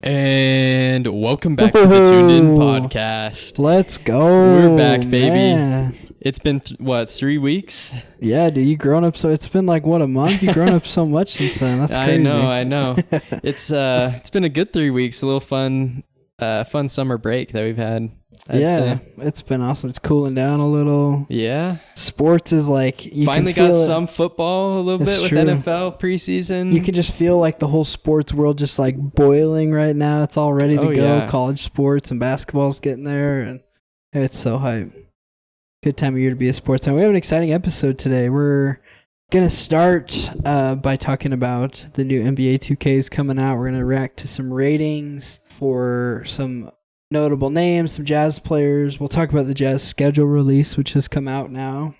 And welcome back to the Tuned In podcast. Let's go. We're back, baby. Man. It's been, 3 weeks? Yeah, dude, you grown up. So it's been like, what, a month? You've grown up so much since then. That's crazy. I know. It's been a good 3 weeks. A little fun summer break that we've had. I'd say. It's been awesome. It's cooling down a little. Yeah. Sports is like, you finally can got feel some football a little bit with true. NFL preseason. You can just feel like the whole sports world just like boiling right now. It's all ready to go. Yeah. College sports and basketball's getting there, and it's so hype. Good time of year to be a sports fan. We have an exciting episode today. We're going to start by talking about the new NBA 2Ks coming out. We're going to react to some ratings for some notable names, some Jazz players. We'll talk about the Jazz schedule release, which has come out now.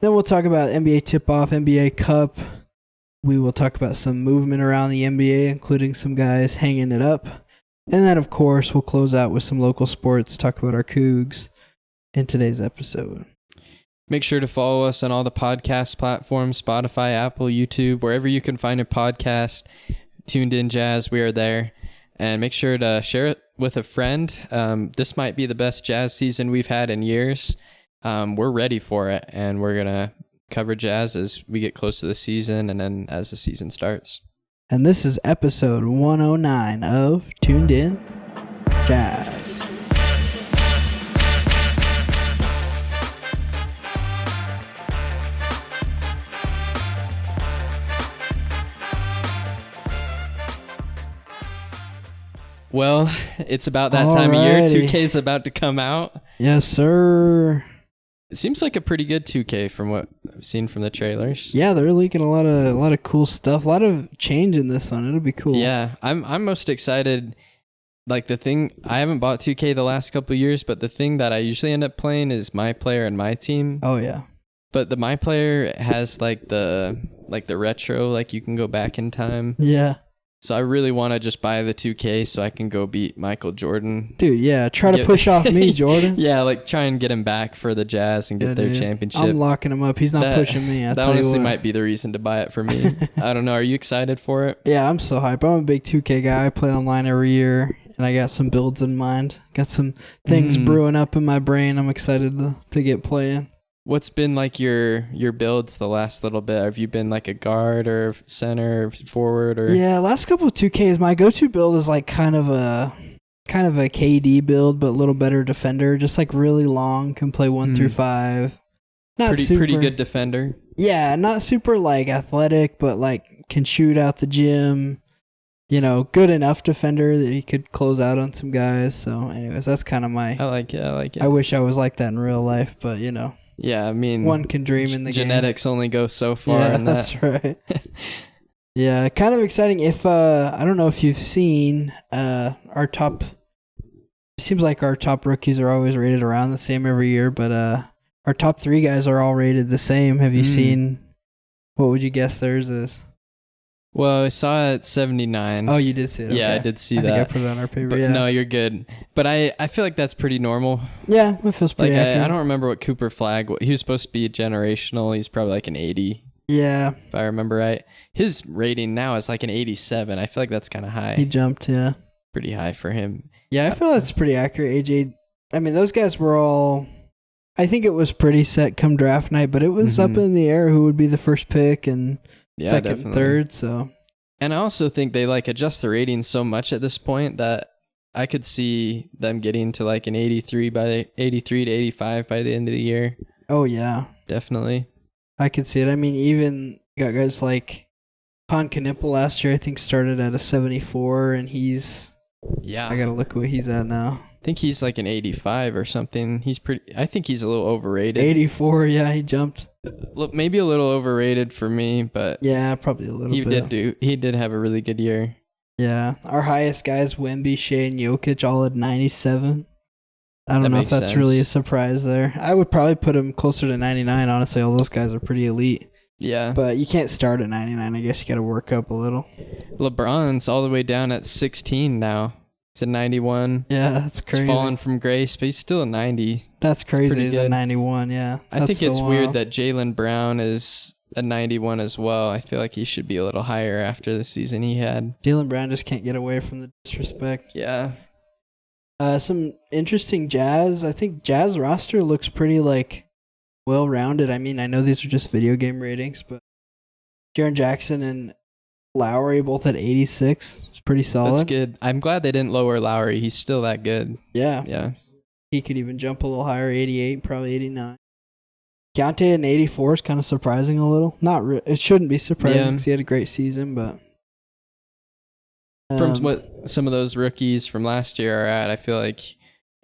Then we'll talk about NBA tip-off, NBA Cup. We will talk about some movement around the NBA, including some guys hanging it up. And then, of course, we'll close out with some local sports, talk about our Cougs in today's episode. Make sure to follow us on all the podcast platforms, Spotify, Apple, YouTube, wherever you can find a podcast. Tuned In Jazz, we are there. And make sure to share it with a friend. This might be the best Jazz season we've had in years. We're ready for it, and we're going to cover Jazz as we get close to the season and then as the season starts. And this is episode 109 of Tuned In Jazz. Well, it's about that time of year. 2K's about to come out. Yes, sir. It seems like a pretty good 2K from what I've seen from the trailers. Yeah, they're leaking a lot of cool stuff. A lot of change in this one. It'll be cool. Yeah, I'm most excited. Like the thing, I haven't bought 2K the last couple of years, but the thing that I usually end up playing is My Player and My Team. Oh yeah. But the My Player has like the retro, like you can go back in time. Yeah. So I really want to just buy the 2K so I can go beat Michael Jordan. Dude, yeah. Try to push off me, Jordan. Yeah, like try and get him back for the Jazz and get their championship. I'm locking him up. He's not pushing me. That honestly might be the reason to buy it for me. I don't know. Are you excited for it? Yeah, I'm so hyped. I'm a big 2K guy. I play online every year, and I got some builds in mind. Got some things brewing up in my brain. I'm excited to get playing. What's been like your builds the last little bit? Have you been like a guard or center or forward or? Yeah, last couple of 2Ks, my go-to build is like kind of a KD build, but a little better defender. Just like really long, can play 1 through 5. Not pretty good defender. Yeah, not super like athletic, but like can shoot out the gym. You know, good enough defender that he could close out on some guys. So, anyways, that's kind of my. I like it. I wish I was like that in real life, but you know. Yeah, I mean, one can dream in the genetics game. only go so far. Yeah, that's right. Yeah, kind of exciting. If I don't know if you've seen our top. It seems like our top rookies are always rated around the same every year, but our top 3 guys are all rated the same. Have you seen? What would you guess theirs is? Well, I saw it at 79. Oh, you did see it. Yeah, okay. I did see that. I think I put it on our paper. But yeah. No, you're good. But I feel like that's pretty normal. Yeah, it feels pretty accurate. I don't remember what Cooper Flag. He was supposed to be generational. He's probably like an 80. Yeah. If I remember right. His rating now is like an 87. I feel like that's kind of high. He jumped, yeah. Pretty high for him. Yeah, I feel that's pretty accurate. AJ, I mean, those guys were all. I think it was pretty set come draft night, but it was up in the air who would be the first pick and second, definitely. Third. So. And I also think they like adjust the ratings so much at this point that I could see them getting to like an 83 to 85 by the end of the year. Oh yeah, definitely. I could see it. I mean, even got guys like Pon Knipple last year. I think started at a 74, and he's. Yeah. I gotta look what he's at now. I think he's like an 85 or something. I think he's a little overrated. 84, yeah, he jumped. Look, maybe a little overrated for me, but yeah, probably a little bit. He did have a really good year. Yeah, our highest guys, Wemby, Shea, and Jokic, all at 97. I don't know if that's really a surprise there. I would probably put him closer to 99. Honestly, all those guys are pretty elite. Yeah, but you can't start at 99. I guess you got to work up a little. LeBron's all the way down at 16 now. He's a 91. Yeah, that's crazy. He's fallen from grace, but he's still a 90. That's crazy. He's a 91, yeah. I think it's weird that Jaylen Brown is a 91 as well. I feel like he should be a little higher after the season he had. Jaylen Brown just can't get away from the disrespect. Yeah. Some interesting Jazz. I think Jazz roster looks pretty well-rounded. I mean, I know these are just video game ratings, but Jaren Jackson and Lowry both at 86. It's pretty solid. That's good. I'm glad they didn't lower Lowry. He's still that good. Yeah. Yeah. He could even jump a little higher, 88, probably 89. Keontae at 84 is kind of surprising a little. It shouldn't be surprising because he had a great season, but from what some of those rookies from last year are at, I feel like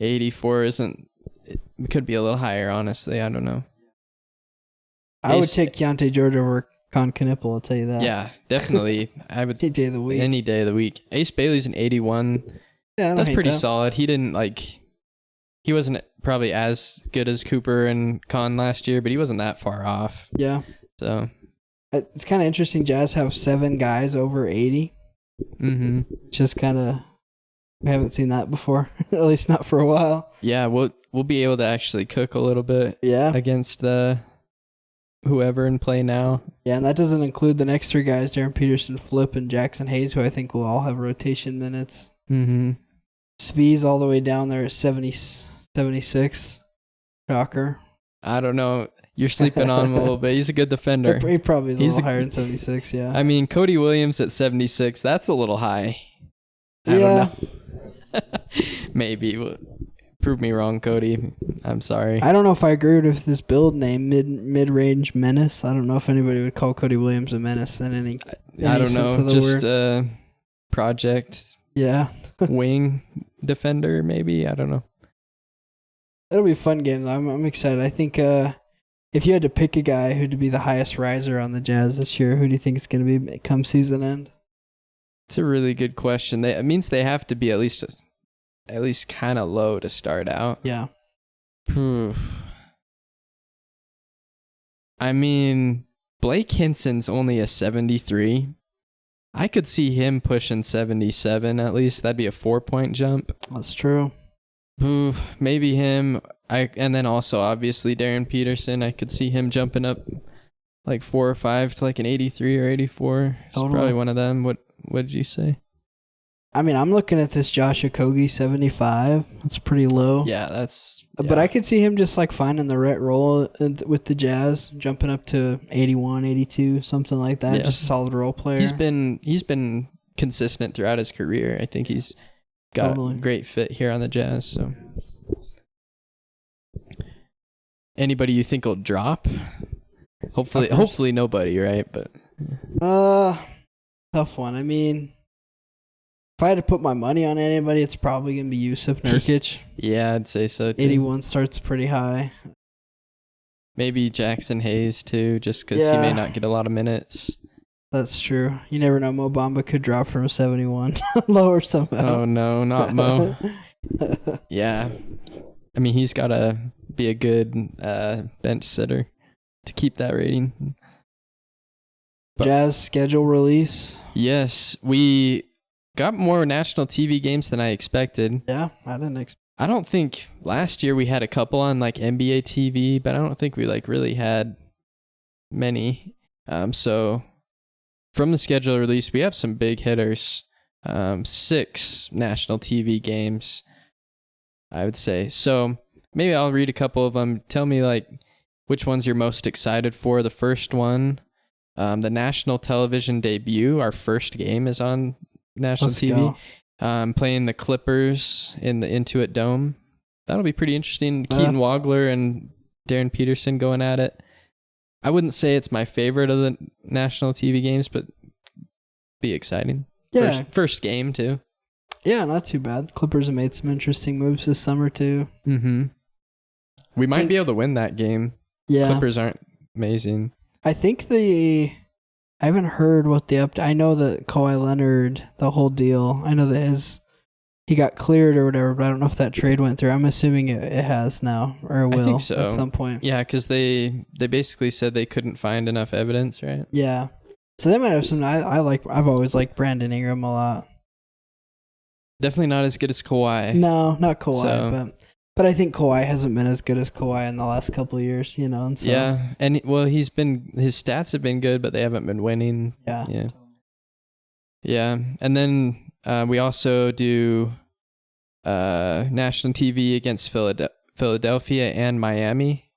84 isn't. It could be a little higher, honestly. I don't know. I would take Keontae George over Con Knipple, I'll tell you that. Yeah, definitely. I would any day of the week. Any day of the week. Ace Bailey's an 81. Yeah, that's pretty solid. He didn't he wasn't probably as good as Cooper and Con last year, but he wasn't that far off. Yeah. So it's kind of interesting. Jazz have 7 guys over 80. Mm-hmm. Just kind of, we haven't seen that before, at least not for a while. Yeah, we'll be able to actually cook a little bit. Yeah. Against whoever in play now. Yeah, and that doesn't include the next 3 guys, Darren Peterson, Flip, and Jackson Hayes, who I think will all have rotation minutes. Mm-hmm. Svee's all the way down there at 76. Shocker. I don't know. You're sleeping on him a little bit. He's a good defender. He probably is a little higher than 76, yeah. I mean, Cody Williams at 76, that's a little high. I don't know. Maybe. Prove me wrong, Cody. I'm sorry. I don't know if I agree with this build name, mid-range menace. I don't know if anybody would call Cody Williams a menace in any I don't sense know. of the Just word. Project wing defender, maybe. I don't know. It'll be a fun game, though. I'm excited. I think if you had to pick a guy who to be the highest riser on the Jazz this year, who do you think is going to be come season end? It's a really good question. It means they have to be at least kind of low to start out. Yeah. I mean, Blake Hinson's only a 73. I could see him pushing 77 at least. That'd be a 4-point jump. That's true. Maybe him. And then also obviously Darren Peterson. I could see him jumping up like 4 or 5 to like an 83 or 84. It's probably one of them. What did you say? I mean, I'm looking at this Josh Okogie 75. That's pretty low. Yeah, that's... Yeah. But I could see him just finding the right role with the Jazz, jumping up to 81, 82, something like that. Yeah. Just a solid role player. He's been consistent throughout his career. I think he's got a great fit here on the Jazz. So, anybody you think will drop? Hopefully nobody, right? But tough one. I mean, if I had to put my money on anybody, it's probably going to be Yusuf Nurkic. Yeah, I'd say so too. 81 starts pretty high. Maybe Jackson Hayes too, just because he may not get a lot of minutes. That's true. You never know. Mo Bamba could drop from 71 lower somehow. Oh no, not Mo. Yeah. I mean, he's got to be a good bench sitter to keep that rating. But, Jazz schedule release. Yes, we got more national TV games than I expected. Yeah, I didn't expect. I don't think last year we had a couple on NBA TV, but I don't think we really had many. So from the schedule release, we have some big hitters. 6 national TV games, I would say. So maybe I'll read a couple of them. Tell me which ones you're most excited for. The first one, the national television debut. Our first game is on national TV. Playing the Clippers in the Intuit Dome. That'll be pretty interesting. Keaton Wagler and Darren Peterson going at it. I wouldn't say it's my favorite of the national TV games, but be exciting. Yeah. First game too. Yeah, not too bad. Clippers have made some interesting moves this summer too. Mm-hmm. We might be able to win that game. Yeah. Clippers aren't amazing. I think I haven't heard what the I know that Kawhi Leonard, the whole deal, I know that he got cleared or whatever, but I don't know if that trade went through. I'm assuming it has now, or it will. I think so. At some point. Yeah, because they basically said they couldn't find enough evidence, right? Yeah. So they might have some. I've always liked Brandon Ingram a lot. Definitely not as good as Kawhi. No, not Kawhi, but But I think Kawhi hasn't been as good as Kawhi in the last couple of years, and so Yeah, and his stats have been good, but they haven't been winning. Yeah. And then we also do national TV against Philadelphia and Miami.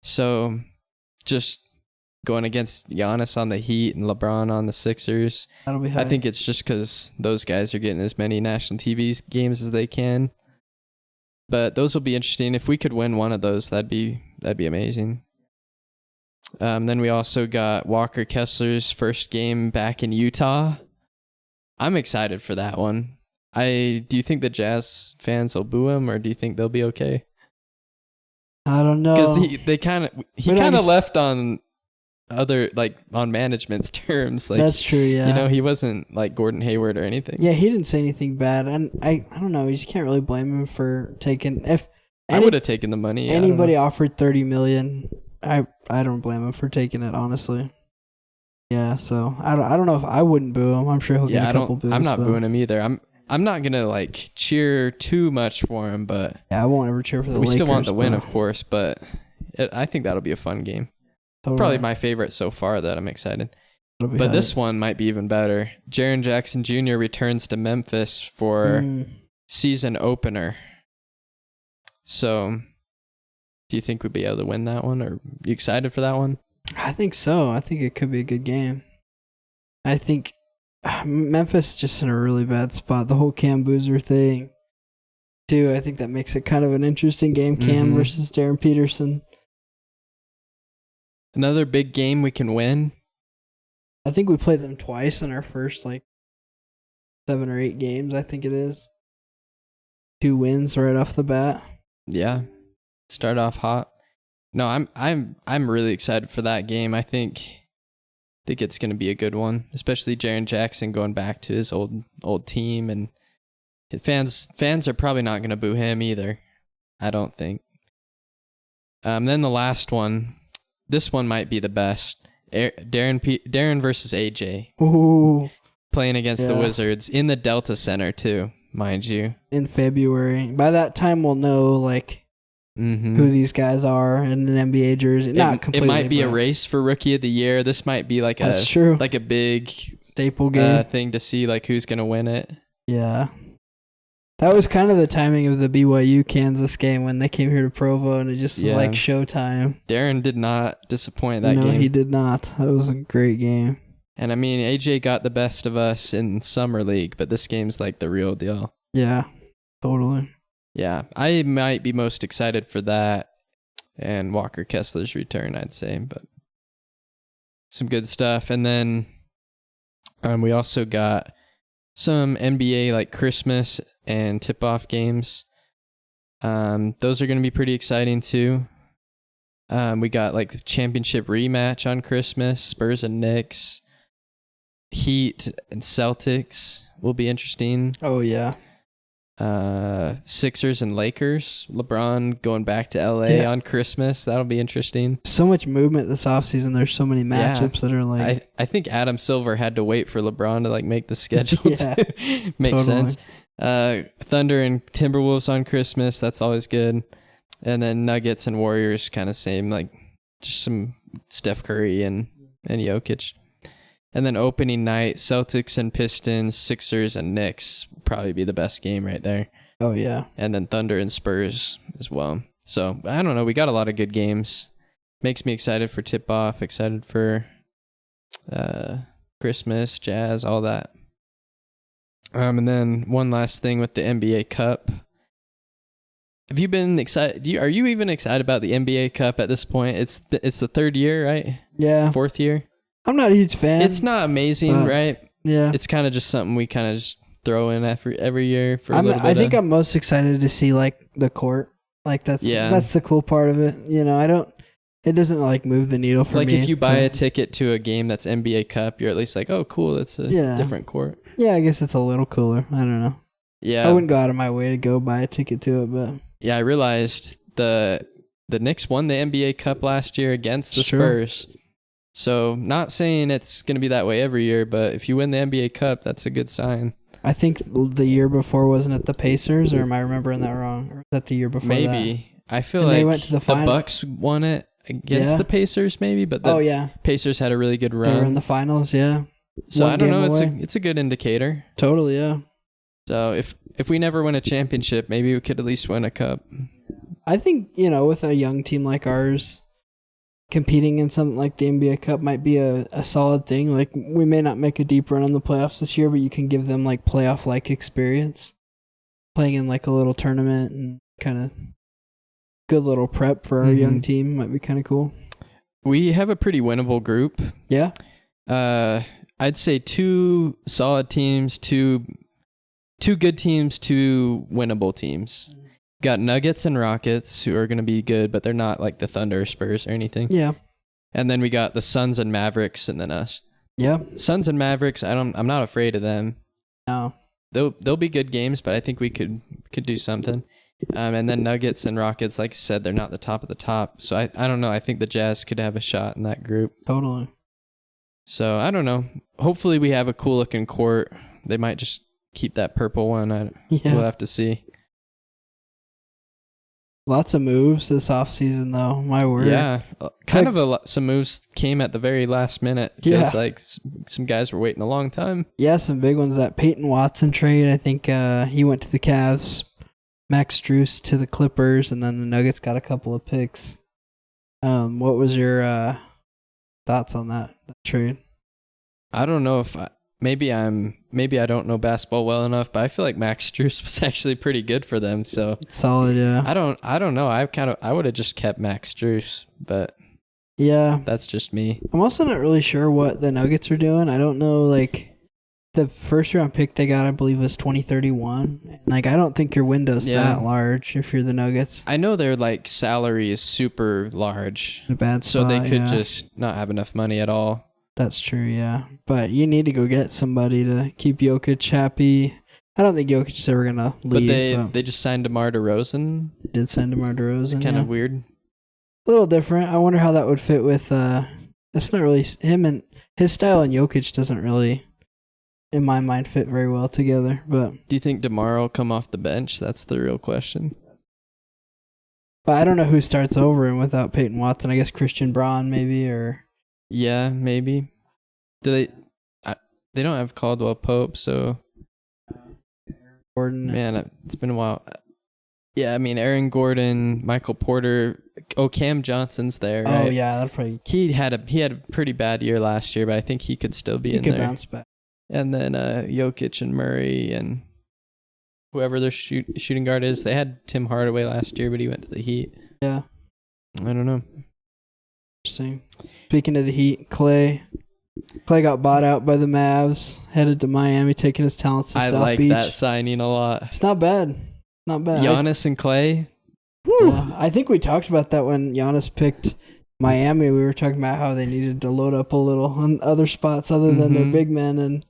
So just going against Giannis on the Heat and LeBron on the Sixers. That'll be high. I think it's just because those guys are getting as many national TV games as they can. But those will be interesting. If we could win one of those, that'd be amazing. Then we also got Walker Kessler's first game back in Utah. I'm excited for that one. Do you think the Jazz fans will boo him, or do you think they'll be okay? I don't know. Because he kind of left on on management's terms. Like, that's true. Yeah. He wasn't like Gordon Hayward or anything. Yeah, he didn't say anything bad, and I don't know. You just can't really blame him for taking. I would have taken the money. Anybody offered $30 million, I don't blame him for taking it. Honestly. Yeah. So I don't know if I wouldn't boo him. I'm sure he'll get a couple boos. I'm not booing him either. I'm not gonna cheer too much for him, but yeah, I won't ever cheer for the Lakers. We still want the win, of course, but I think that'll be a fun game. Totally. Probably my favorite so far that I'm excited. But this one might be even better. Jaren Jackson Jr. returns to Memphis for season opener. So, do you think we'd be able to win that one? Or are you excited for that one? I think so. I think it could be a good game. I think Memphis just in a really bad spot. The whole Cam Boozer thing, too. I think that makes it kind of an interesting game. Cam versus Darren Peterson. Another big game we can win. I think we played them twice in our first 7 or 8 games. I think it is 2 wins right off the bat. Yeah, start off hot. No, I'm really excited for that game. I think it's going to be a good one, especially Jaren Jackson going back to his old team, and fans are probably not going to boo him either. I don't think. Then the last one. This one might be the best. Darren versus AJ. Ooh. Playing against the Wizards in the Delta Center too, mind you. In February. By that time we'll know who these guys are in an NBA jersey. Not completely. It might be a race for Rookie of the Year. This might be That's true. A big staple game thing to see who's gonna win it. Yeah. That was kind of the timing of the BYU Kansas game when they came here to Provo, and it just was like showtime. Darren did not disappoint that game. No, he did not. That was a great game. And I mean, AJ got the best of us in Summer League, but this game's the real deal. Yeah, totally. Yeah, I might be most excited for that and Walker Kessler's return, I'd say, but some good stuff. And then we also got some NBA Christmas and tip-off games. Those are going to be pretty exciting too. We got the championship rematch on Christmas, Spurs and Knicks. Heat and Celtics will be interesting. Oh yeah. Sixers and Lakers. LeBron going back to LA on Christmas. That'll be interesting. So much movement this offseason. There's so many matchups that are I think Adam Silver had to wait for LeBron to make the schedule to make sense. Thunder and Timberwolves on Christmas. That's always good. And then Nuggets and Warriors kind of same, just some Steph Curry and Jokic. And then opening night, Celtics and Pistons, Sixers and Knicks will probably be the best game right there. Oh, yeah. And then Thunder and Spurs as well. So, I don't know. We got a lot of good games. Makes me excited for tip-off, excited for Christmas, Jazz, all that. And then one last thing with the NBA Cup. Have you been excited? Are you even excited about the NBA Cup at this point? It's the 3rd year, right? Yeah. 4th year? I'm not a huge fan. It's not amazing, right? Yeah. It's kind of just something we kind of just throw in every year for a little bit. I think I'm most excited to see the court. That's the cool part of it. It doesn't move the needle for me. If you buy a ticket to a game that's NBA Cup, you're at least oh cool, it's a different court. Yeah, I guess it's a little cooler. I don't know. Yeah. I wouldn't go out of my way to go buy a ticket to it, but yeah, I realized the Knicks won the NBA Cup last year against the Spurs. So, not saying it's going to be that way every year, but if you win the NBA Cup, that's a good sign. I think the year before, wasn't it the Pacers, or am I remembering that wrong? Or was that the year before? Maybe. I feel and like they went to the Bucks won it against the Pacers, maybe, but the Pacers had a really good run. They were in the finals, yeah. So I don't know. It's a good indicator. Totally, yeah. So if we never win a championship, maybe we could at least win a cup. I think, with a young team like ours, competing in something like the NBA Cup might be a solid thing. Like, we may not make a deep run in the playoffs this year, but you can give them like playoff-like experience, playing in like a little tournament and kind of good little prep for our young team might be kind of cool. We have a pretty winnable group. Yeah. I'd say 2 solid teams, two good teams, 2 winnable teams. Got Nuggets and Rockets, who are going to be good, but they're not like the Thunder or Spurs or anything. Yeah. And then we got the Suns and Mavericks, and then us. Yeah. Suns and Mavericks, I'm not afraid of them. No. They'll be good games, but I think we could do something. And then Nuggets and Rockets, like I said, they're not the top of the top. So I don't know. I think the Jazz could have a shot in that group. Totally. So I don't know. Hopefully we have a cool looking court. They might just keep that purple one. We'll have to see. Lots of moves this offseason, though. My word. Yeah. Some moves came at the very last minute. Feels like some guys were waiting a long time. Yeah, some big ones. That Peyton Watson trade, I think he went to the Cavs. Max Strus to the Clippers, and then the Nuggets got a couple of picks. What was your thoughts on that trade? I don't know if maybe I don't know basketball well enough, but I feel like Max Strus was actually pretty good for them. So solid, yeah. I don't know. I would have just kept Max Strus, but yeah, that's just me. I'm also not really sure what the Nuggets are doing. I don't know, like. The first round pick they got, I believe, was 2031. Like, I don't think your window's that large if you're the Nuggets. I know their like salary is super large, a bad spot, so they could just not have enough money at all. That's true, yeah. But you need to go get somebody to keep Jokic happy. I don't think Jokic is ever gonna leave. But they just signed DeMar DeRozan. Did sign DeMar DeRozan? It's kind of weird. A little different. I wonder how that would fit with. It's not really him, and his style and Jokic doesn't really, in my mind, fit very well together. But do you think DeMar will come off the bench? That's the real question. But I don't know who starts over and without Peyton Watson. I guess Christian Braun maybe, or yeah, maybe. They don't have Caldwell Pope, so Gordon. Man, it's been a while. Yeah, I mean Aaron Gordon, Michael Porter. Oh, Cam Johnson's there. Right? Oh yeah, that probably. He had a pretty bad year last year, but I think he could still be in there. He could bounce back. And then Jokic and Murray and whoever their shooting guard is. They had Tim Hardaway last year, but he went to the Heat. Yeah. I don't know. Interesting. Speaking of the Heat, Clay got bought out by the Mavs, headed to Miami, taking his talents to South Beach. I like that signing a lot. It's not bad. Not bad. Giannis and Clay. Yeah, I think we talked about that when Giannis picked Miami. We were talking about how they needed to load up a little on other spots other than their big men, and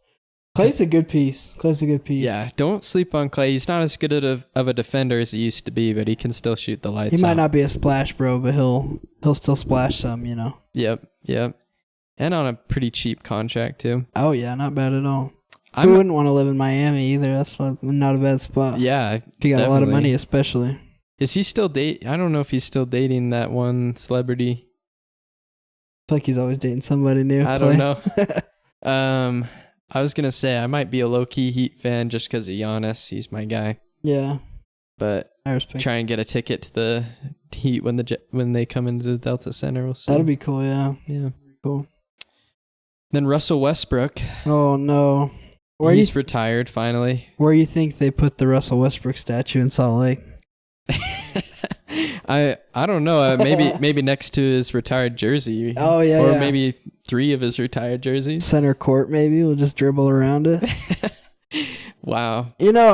Clay's a good piece. Yeah, don't sleep on Clay. He's not as good of a defender as he used to be, but he can still shoot the lights out. He might not be a splash bro, but he'll still splash some, you know. Yep. And on a pretty cheap contract too. Oh yeah, not bad at all. Who wouldn't want to live in Miami either? That's not a bad spot. Yeah, if you got a lot of money, especially. Is he still I don't know if he's still dating that one celebrity. I feel like he's always dating somebody new. I don't know. I was gonna say I might be a low-key Heat fan just because of Giannis. He's my guy. Yeah. But I respect. Try and get a ticket to the Heat when they come into the Delta Center. We'll see. That'll be cool. Yeah. Yeah. Cool. Then Russell Westbrook. Oh no. He's retired finally. Where do you think they put the Russell Westbrook statue in Salt Lake? I don't know. Maybe next to his retired jersey. Oh yeah. Or maybe 3 of his retired jerseys. Center court, maybe we'll just dribble around it. Wow. You know,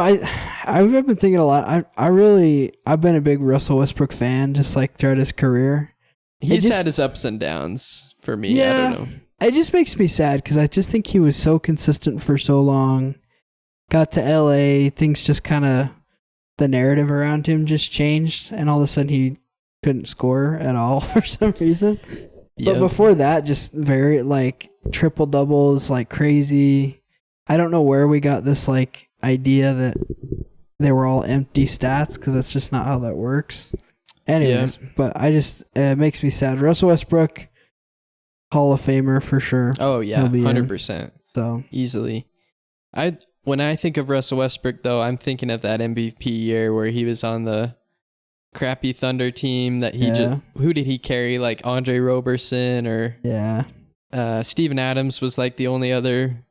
I've been thinking a lot. I've been a big Russell Westbrook fan, just like throughout his career. He's had his ups and downs for me. Yeah, I don't know. It just makes me sad because I just think he was so consistent for so long. Got to LA, things just kind of, the narrative around him just changed, and all of a sudden he couldn't score at all for some reason. But before that, just very like triple doubles like crazy. I don't know where we got this like idea that they were all empty stats because that's just not how that works. Anyways, but it makes me sad. Russell Westbrook, Hall of Famer for sure. Oh yeah, 100%. So easily. When I think of Russell Westbrook though, I'm thinking of that MVP year where he was on the crappy Thunder team that who did he carry? Like Andre Roberson or Steven Adams was like the only other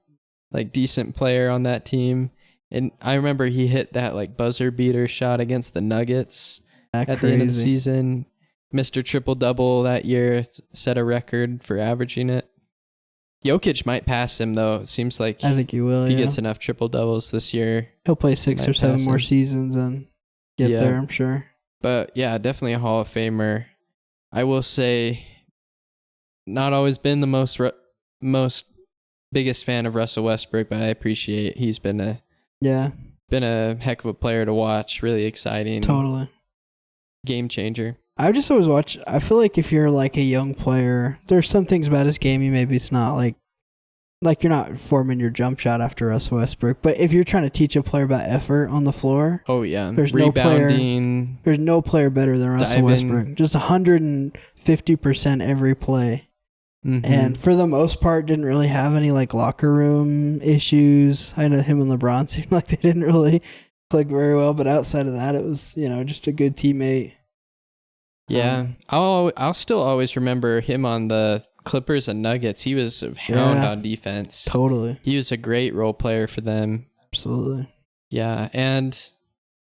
like decent player on that team. And I remember he hit that like buzzer beater shot against the Nuggets at the end of the season. Mr. Triple-Double that year, set a record for averaging it. Jokic might pass him though. It seems like I think he will. If he gets enough triple-doubles this year, he'll play 6 or 7 more seasons and get there, I'm sure. But yeah, definitely a Hall of Famer. I will say, not always been the most biggest fan of Russell Westbrook, but I appreciate he's been a heck of a player to watch. Really exciting. Totally. Game changer. I just always watch. I feel like if you're like a young player, there's some things about his game maybe it's not like you're not forming your jump shot after Russell Westbrook. But if you're trying to teach a player about effort on the floor, oh yeah, there's rebounding. There's no player better than Russell Westbrook. Just 150% every play. Mm-hmm. And for the most part, didn't really have any like locker room issues. I know him and LeBron seemed like they didn't really click very well, but outside of that, it was just a good teammate. Yeah, I'll still always remember him on the Clippers and Nuggets. He was a hound on defense. Totally. He was a great role player for them. Absolutely. Yeah, and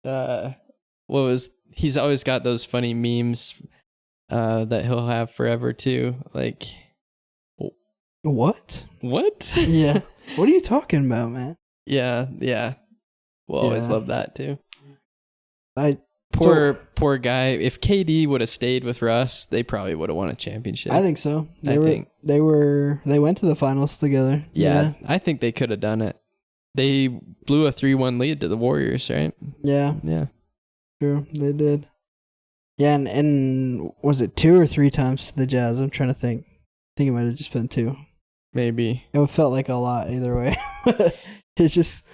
he's always got those funny memes that he'll have forever too. Like, what? Yeah. What are you talking about, man? Yeah. We'll always love that too. Poor guy. If KD would have stayed with Russ, they probably would have won a championship. I think so. They went to the finals together. Yeah. I think they could have done it. They blew a 3-1 lead to the Warriors, right? Yeah. Yeah. True, they did. Yeah, and was it 2 or 3 times to the Jazz? I'm trying to think. I think it might have just been 2. Maybe. It felt like a lot either way. It's just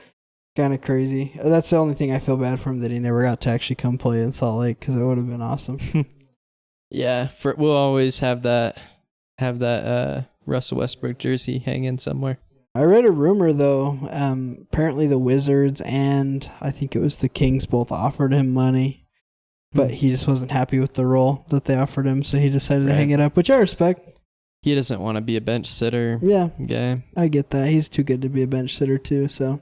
kind of crazy. That's the only thing I feel bad for him, that he never got to actually come play in Salt Lake, because it would have been awesome. Yeah, we'll always have that Russell Westbrook jersey hanging somewhere. I read a rumor though. Apparently the Wizards and I think it was the Kings both offered him money, but he just wasn't happy with the role that they offered him, so he decided to hang it up, which I respect. He doesn't want to be a bench sitter. Yeah, I get that. He's too good to be a bench sitter too. So.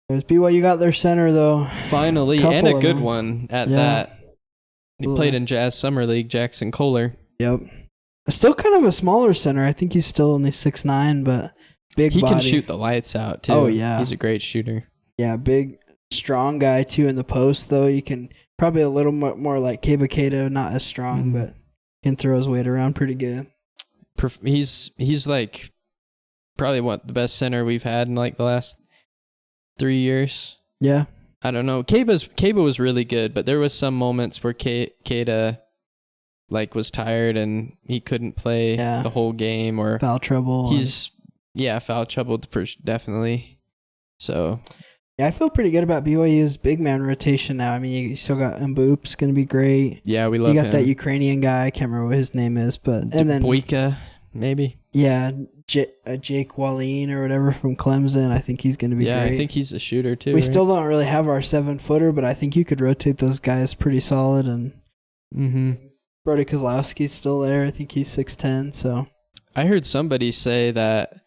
BYU got their center though. Finally, and a good one at that. He played in Jazz Summer League, Jackson Kohler. Yep. Still kind of a smaller center. I think he's still only 6'9", but big body. He can shoot the lights out too. Oh yeah. He's a great shooter. Yeah, big, strong guy too in the post though. You can probably a little more like Keba Kato, not as strong, but can throw his weight around pretty good. He's like probably the best center we've had in like the last 3 years. Yeah. I don't know. Keba was really good, but there was some moments where Kata like was tired and he couldn't play the whole game, or foul trouble. Foul trouble for definitely. So yeah, I feel pretty good about BYU's big man rotation now. I mean, you still got Mboop's going to be great. Yeah, we love him. You got that Ukrainian guy. I can't remember what his name is, but and then Boyka, maybe. Yeah, Jake Wallin or whatever from Clemson. I think he's going to be great. Yeah, I think he's a shooter too. We still don't really have our 7-footer, but I think you could rotate those guys pretty solid. And Brody Kozlowski's still there. I think he's 6'10". So I heard somebody say that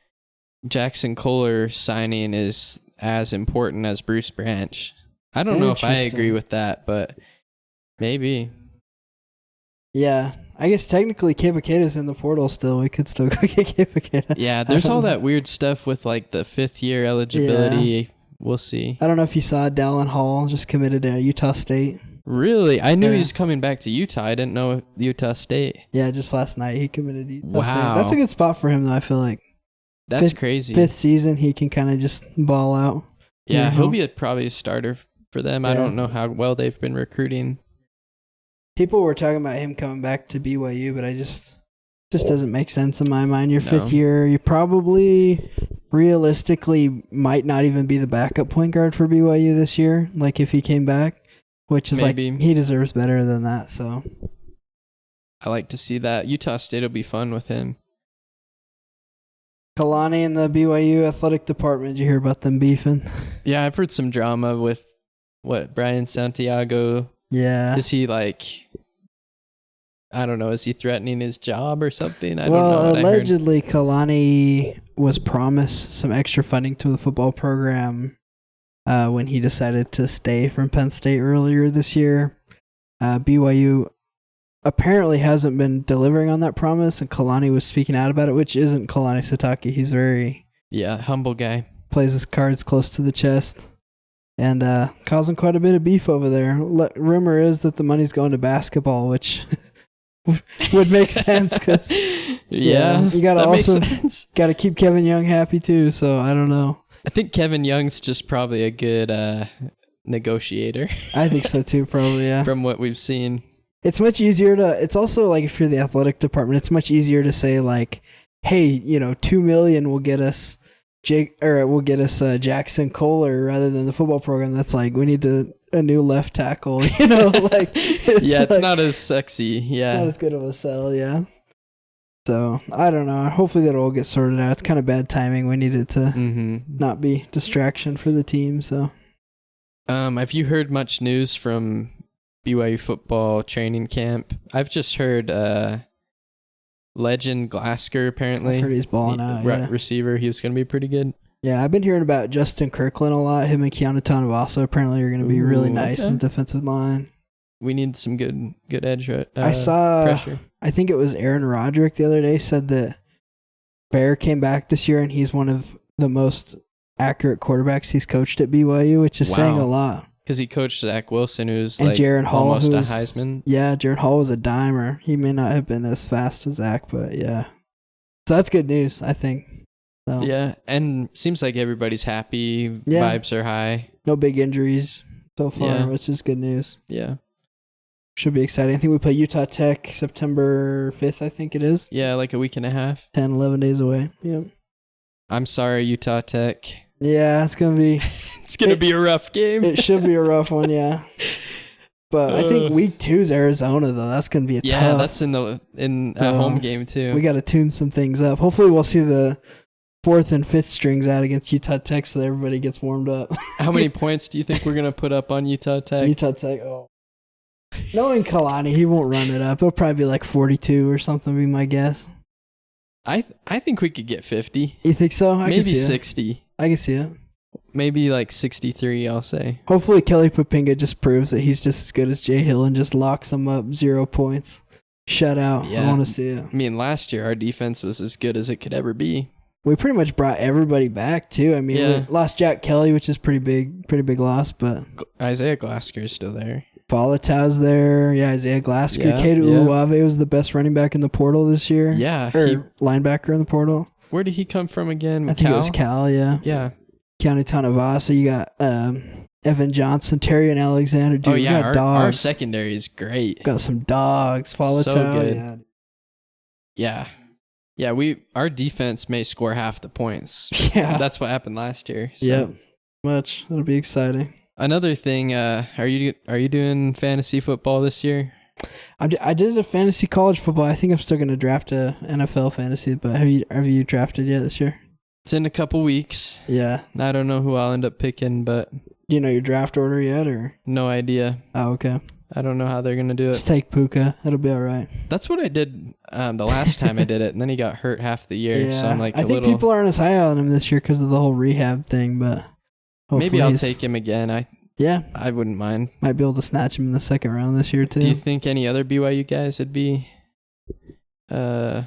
Jackson Kohler signing is as important as Bruce Branch. I don't know if I agree with that, but maybe. Yeah, I guess technically Keba Kata's in the portal still. We could still go get Keba Kata. Yeah, there's all that weird stuff with like the 5th-year eligibility. Yeah. We'll see. I don't know if you saw Dallin Hall just committed to Utah State. Really? I knew he was coming back to Utah. I didn't know Utah State. Yeah, just last night he committed to Utah State. That's a good spot for him though, I feel like. That's crazy. 5th season, he can kind of just ball out. Yeah, he'll be probably a starter for them. Yeah. I don't know how well they've been recruiting. People were talking about him coming back to BYU, but just doesn't make sense in my mind. Your 5th year, you probably realistically might not even be the backup point guard for BYU this year, like if he came back, which is Maybe. like he deserves better than that. So I like to see that. Utah State will be fun with him. Kalani and the BYU athletic department, did you hear about them beefing? Yeah, I've heard some drama with Brian Santiago. Yeah. Is he like, I don't know, is he threatening his job or something? I don't Well, know. allegedly Kalani was promised some extra funding to the football program when he decided to stay from Penn State earlier this year. BYU apparently hasn't been delivering on that promise, and Kalani was speaking out about it, which isn't Kalani Sitake. He's humble guy. Plays his cards close to the chest, and causing quite a bit of beef over there. Rumor is that the money's going to basketball, which would make sense because you gotta also gotta keep Kevin Young happy too. So I don't know. I think Kevin Young's just probably a good negotiator. I think so too, probably. Yeah. From what we've seen. It's much easier it's also like if you're the athletic department, it's much easier to say like, hey, $2 million will get us Jackson Kohler rather than the football program. That's like, we need a new left tackle, like, it's not as sexy. Yeah. Not as good of a sell. Yeah. So I don't know. Hopefully that'll all get sorted out. It's kind of bad timing. We need it to not be distraction for the team. So, have you heard much news from BYU football training camp? I've just heard Legend Glasker apparently. I've heard he's balling out. Receiver. He was going to be pretty good. Yeah, I've been hearing about Justin Kirkland a lot. Him and Keanu Tanavasa apparently are going to be really nice in the defensive line. We need some good edge I saw pressure. I think it was Aaron Roderick the other day said that Bear came back this year and he's one of the most accurate quarterbacks he's coached at BYU, which is saying a lot. Because he coached Zach Wilson, who's and Jaron Hall, almost a Heisman. Yeah, Jaron Hall was a dimer. He may not have been as fast as Zach, but yeah. So that's good news, I think. So. Yeah, and seems like everybody's happy. Yeah. Vibes are high. No big injuries so far, which is good news. Yeah. Should be exciting. I think we play Utah Tech September 5th, I think it is. Yeah, like a week and a half. 10, 11 days away. Yep. I'm sorry, Utah Tech. Yeah, it's going to be... it's going to be a rough game. It should be a rough one, yeah. But I think week 2 is Arizona, though. That's going to be a tough... Yeah, that's in a home game, too. We got to tune some things up. Hopefully we'll see the 4th and 5th strings out against Utah Tech so that everybody gets warmed up. How many points do you think we're going to put up on Utah Tech? Utah Tech, knowing Kalani, he won't run it up. It'll probably be like 42 or something, be my guess. I think we could get 50. You think so? Maybe 60. I can see it. Maybe like 63, I'll say. Hopefully Kelly Papinga just proves that he's just as good as Jay Hill and just locks them up 0 points. Shut out. Yeah. I want to see it. I mean, last year our defense was as good as it could ever be. We pretty much brought everybody back too. I mean, we lost Jack Kelly, which is pretty big loss, but Isaiah Glasker is still there. Falatau's there. Yeah, Isaiah Glasker. Yeah, Kade Uluwave was the best running back in the portal this year. Yeah. Linebacker in the portal. Where did he come from again? I think it was Cal, yeah. Yeah. Keanu Tanavasa. You got Evan Johnson, Terry and Alexander. Dude, yeah. We got dogs. Our secondary is great. Got some dogs. Falatau. So good. Yeah. Yeah, our defense may score half the points. Yeah. That's what happened last year. So. Yep. Much. It'll be exciting. Another thing, are you doing fantasy football this year? I did a fantasy college football. I think I'm still going to draft a NFL fantasy, but have you drafted yet this year? It's in a couple weeks. Yeah. I don't know who I'll end up picking, but... Do you know your draft order yet, or? No idea. Oh, okay. I don't know how they're going to do it. Just take Puka. It'll be all right. That's what I did the last time I did it, and then he got hurt half the year. Yeah. So I'm like I think people aren't as high on him this year because of the whole rehab thing, but... Maybe I'll take him again. I wouldn't mind. Might be able to snatch him in the second round this year, too. Do you think any other BYU guys would be Tyler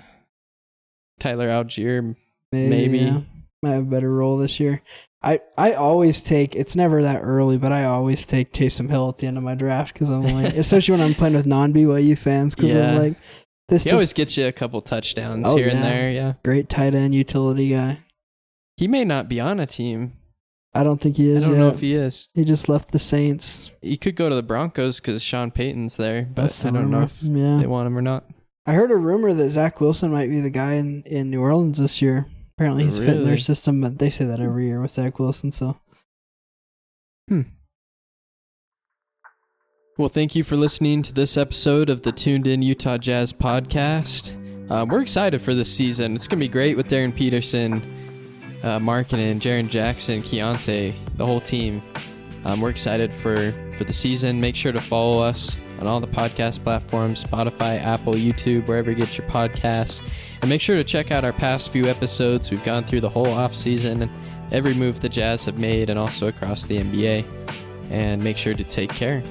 Algier? Maybe. Yeah. Might have a better role this year. I always take, it's never that early, but I always take Taysom Hill at the end of my draft because I'm like, especially when I'm playing with non-BYU fans, because I'm like, he always gets you a couple touchdowns here and there. Yeah. Great tight end utility guy. He may not be on a team. I don't think he is. I don't know if he is. He just left the Saints. He could go to the Broncos because Sean Payton's there, but I don't know if they want him or not. I heard a rumor that Zach Wilson might be the guy in New Orleans this year. Apparently he's fit in their Really? system, but they say that every year with Zach Wilson. So Well, thank you for listening to this episode of the Tuned In Utah Jazz podcast. We're excited for this season. It's going to be great with Darren Peterson, Markkanen, Jaren Jackson, Keontae, the whole team. We're excited for the season. Make sure to follow us on all the podcast platforms, Spotify, Apple, YouTube, wherever you get your podcasts. And make sure to check out our past few episodes. We've gone through the whole offseason and every move the Jazz have made and also across the NBA. And make sure to take care.